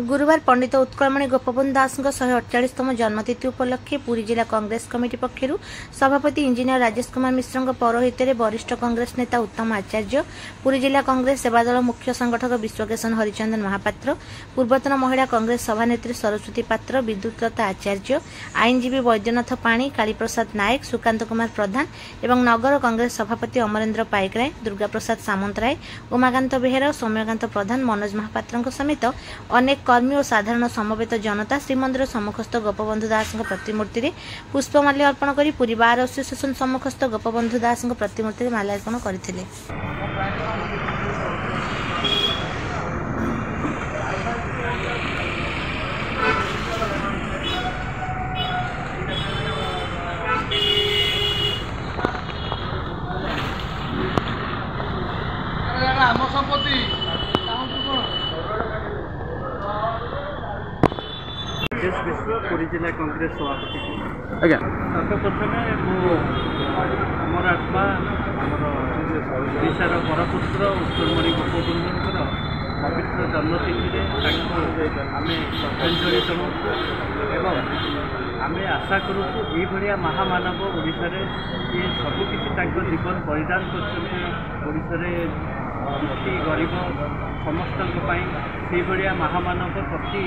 गुरुवार पंडित उत्कलमणि गोपबंधु दास 148तम जन्मतिथि उपलक्षे पुरी जिला कांग्रेस कमिटी पक्षर सभापति इंजीनियर राजेश कुमार मिश्र पौरोहित्य वरिष्ठ कांग्रेस नेता उत्तम आचार्य, पुरी जिला कांग्रेस सेवादल मुख्य संगठक विश्वकेशन हरिचंदन महापात्र, पूर्वतन महिला कांग्रेस सभानेत्री सरस्वती पात्र, विद्युतलता आचार्य, आईनजीवी वैद्यनाथ पाणी, कालीप्रसाद नायक, सुकांत कुमार प्रधान एवं नगर कांग्रेस सभापति अमरेन्द्र पाइकराय, दुर्गा प्रसाद सामंतराय, उमाकांत बेहेरा, सौम्यकांत प्रधान, मनोज महापात्र समेत अनेक कर्मी और साधारण समवेत जनता श्रीमंदिर सम्मुखस्थ गोपबंधु दास प्रतिमूर्ति में पुष्पमाल्य अर्पण कर पुरी बार एसोसिएशन सम्मुखस्थ गोपबंधु दास प्रतिमूर्ति में माल्यार्पण करथिले। विश्व पुरी जिला कांग्रेस सभापति आज्ञा सर्वप्रथम मोर आत्मा ओडार परपुत्र उत्कलमणि गोपबंधुर पवित्र जन्मतिथि आम श्रद्धांजलि जनाऊँ एवं आम आशा करूँ ये महामानव ओडिशा रे ये सबकि जीवन बलिदान कर दुखी गरीब समस्त से महामानव प्रति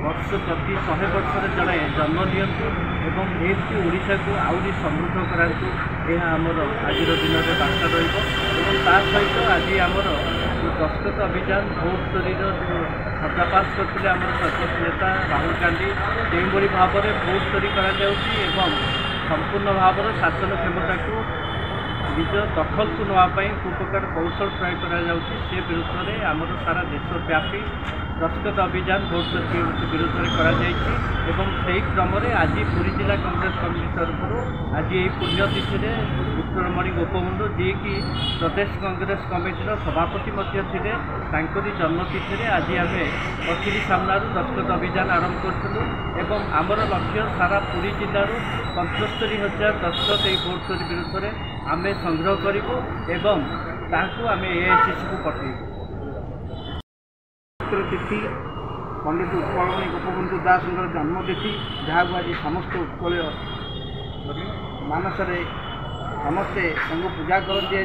वर्ष प्रति 100 वर्ष जड़े जन्म दिंतु एवं ओडिशा को आहरी समृद्ध करातु यह आमर आज दिन में बार्ता रहित आज आमर दस्तखत अभियान भोट चोरीर पर्दाफाश करते सर्वोच्च नेता राहुल गांधी से भाव में भोट चोरी संपूर्ण भाव शासन क्षमता को निज दखल को नापी प्रकार कौशल प्रयोग कर विरुद्ध में आमर सारा देशव्यापी दस्तखत अभियान भोट चोरी विरुद्ध में कई क्रम आज पुरी जिला कांग्रेस कमिटी तरफ आज ये पुण्यतिथि में उत्कलमणि गोपबंधु जी की प्रदेश कांग्रेस कमिटीर सभापति थे जन्मतिथि में आज आम कचेरी सामना दस्तखत अभियान आरंभ करूँ एवं आमर लक्ष्य सारा पुरी जिलूर 75,000 दस्तखत ये भोट चोरी विरुद्ध में आम संग्रह करूँ एवं आम एआईसीसी को पठेबू। तिथि पंडित उत्कलमणि गोपबंधु दास जन्मतिथि जहाँ आज समस्त उत्कल मानस समस्ते पूजा करती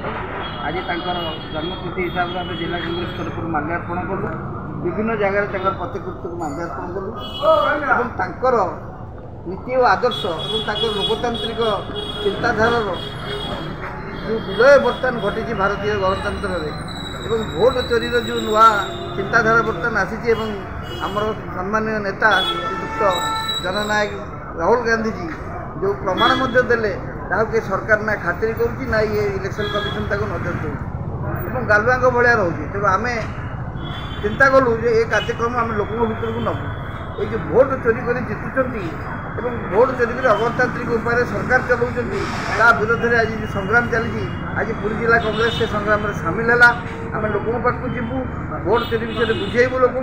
आज जन्मतिथि हिसाब से आम जिला कांग्रेस तरफ माल्यार्पण कलु विभिन्न जगह प्रतिकृति को माल्यार्पण कलु नीति और आदर्श और लोकतांत्रिक चिंताधार जो विलय बर्तमान घटी भारतीय गणतंत्र एवं भोट चोरी जो नुआ चिंताधारा बर्तमान आसी आमर सम्मानीय नेता श्रीयुक्त जननायक राहुल गांधी जी जो प्रमाण देले के सरकार ना खातिर करुँच ना ये इलेक्शन कमिशन तक नजर दे गालुआंग भाया रोचे तेणु आम चिंता कलु ये कार्यक्रम आम लोक भर को नबू ये जो भोट चोरी कर जितुंट एवं भोट चोरी कर अगणतांत्रिक उपाय सरकार चलाउं विरोध में आज जो संग्राम चली आज पुरी जिला कांग्रेस से संग्राम में सामिल है आम लोक पाक जीवु भोट चोरी विषय बुझेबू लोक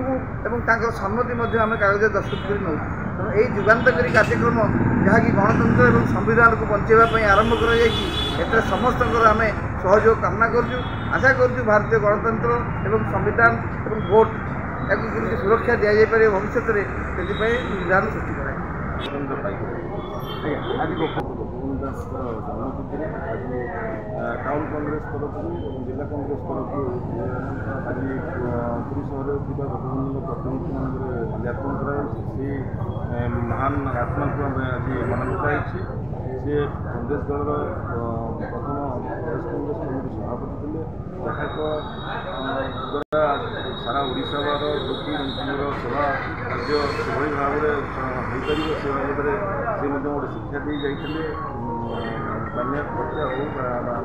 सम्मति आम कागज दस्तखत कर नौ तेणु यही जुगान्तकारी कार्यक्रम जहाँकि गणतंत्र और संविधान को बचाइवाई आरंभ कर समस्त आम सहयोग कामना करुँ आशा करुँ भारतीय गणतंत्र एवं संविधान और भोट या सुरक्षा दि जाए भविष्य में से विधान सृष्टि कराए। आज गोपबंधु दास जन्मतिथि आज टाउन कांग्रेस तरफ जिला कांग्रेस तरफ आज पुरी सहर गोपबंधु प्रतिनिधि माल्यार्पण कराई महान आत्मा को आम आज मन पकाई सी कांग्रेस दल प्रथम प्रदेश कांग्रेस कमिटी सभापति थे जहाँ द्वारा सारा ओडिशा दुखी मंत्री सेवा कार्य से भाव में होपर से बाबद से गोटे शिक्षा दी जाते बन्या खर्चा हो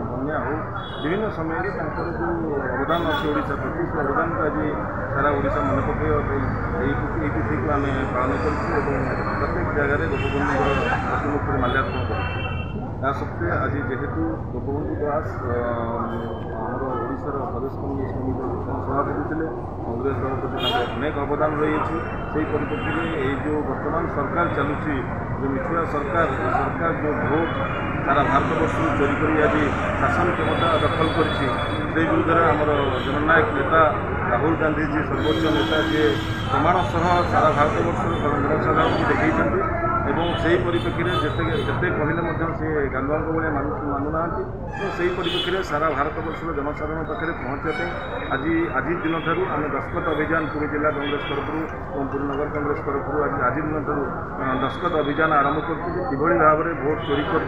बन्या हो विभिन्न समय जो अवदान अच्छे ओडिशा प्रति से अवदान को आज सारा ओडिशा मन पकड़ तिथि को आम पालन कर प्रत्येक जगह गोपबंधु प्रतिमूर्ति माल्यार्पण कर सत्वे आज जेहेतु गोपबंधु दास आमर ओडिशार प्रदेश कांग्रेस कमिटी सभापति थे कांग्रेस दल प्रति अनेक अवदान रही से परिप्रेक्षी में ये जो बर्तमान सरकार चलुची जो मिथुआ सरकार जो भोट सारा भारतवर्ष चोरी कर आज शासन क्षमता दखल कर विरुद्ध आमर जननायक नेता राहुल गांधी जी सर्वोच्च नेता जी प्रमाण सह सारा भारतवर्ष जनसाधारण को देखते एवं से परिप्रेक्षी जिते कहले सी गांधीवान भाया मानुना तो से परिप्रेक्षी सारा भारतवर्ष जनसाधारण पाखे पहुँचापी आज दिन ठार आम दस्खत अभियान पुरी जिला कांग्रेस तरफ और पुरी नगर कांग्रेस तरफ आज दिन ठार दस्खत अभियान आरंभ कर किभली भाव में भोट चोरी कर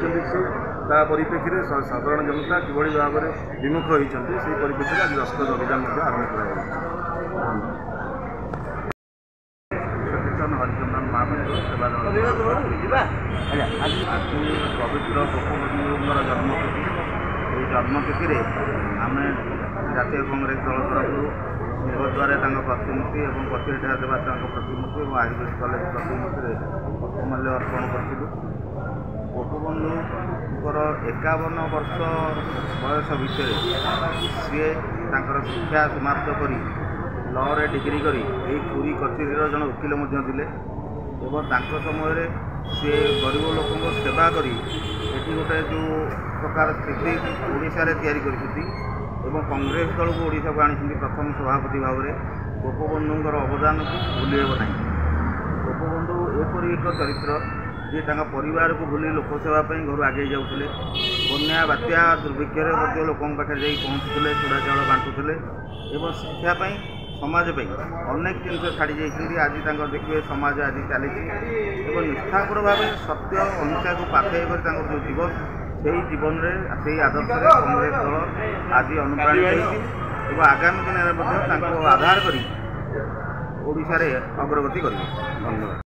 परिप्रेक्षी में साधारण जनता किभली भाव में विमुख होती से परिप्रेक्षी में आज दस्खत अभियान आरंभ कर हरिचंदन महापात्र आज पवित्र गोपबंधुर जन्मतिथि ये जन्मतिथि आम जातीय कांग्रेस दल तरफ सिंहद्वारे प्रतिमूर्ति और प्रतिष्ठा देवा प्रतिमूर्ति और आयुर्वेद कलेज प्रतिमूर्ति पुष्पमाल्य अर्पण करूँ। गोपबंधुर 51 वर्ष बयस भितर सी शिक्षा समाप्त कर लरे डिग्री करी पुरी कचेरी जन वकिल समय सी गरीब लोकों सेवा करी गोटे जो प्रकार स्थिति ओडिशा रे तैयारी करछथि एवं कांग्रेस दल को ओडिशा को आनी प्रथम सभापति भाव में गोपबंधुर अवदान को भूल हेब ना। गोपबंधु एपरी एक चरित्र जी परिवार को भूली लोकसेवा घर आगे जाऊे बन्या बात्या दुर्भिक्षे लोकों पाखे जा पहुँचुले चूड़ा चाउल बांटुले एवं शिक्षापी समाज अनेक जिन छाड़ी जाइए आज देखिए समाज आज चली निष्ठापर भाव सत्य अहिंसा को पाथे जो दिवस से जीवन में से आदर्श कांग्रेस दल आज अनुप्राणित और आगामी दिन में आधार कर ओडिशा रे अग्रगति करेंगे। धन्यवाद।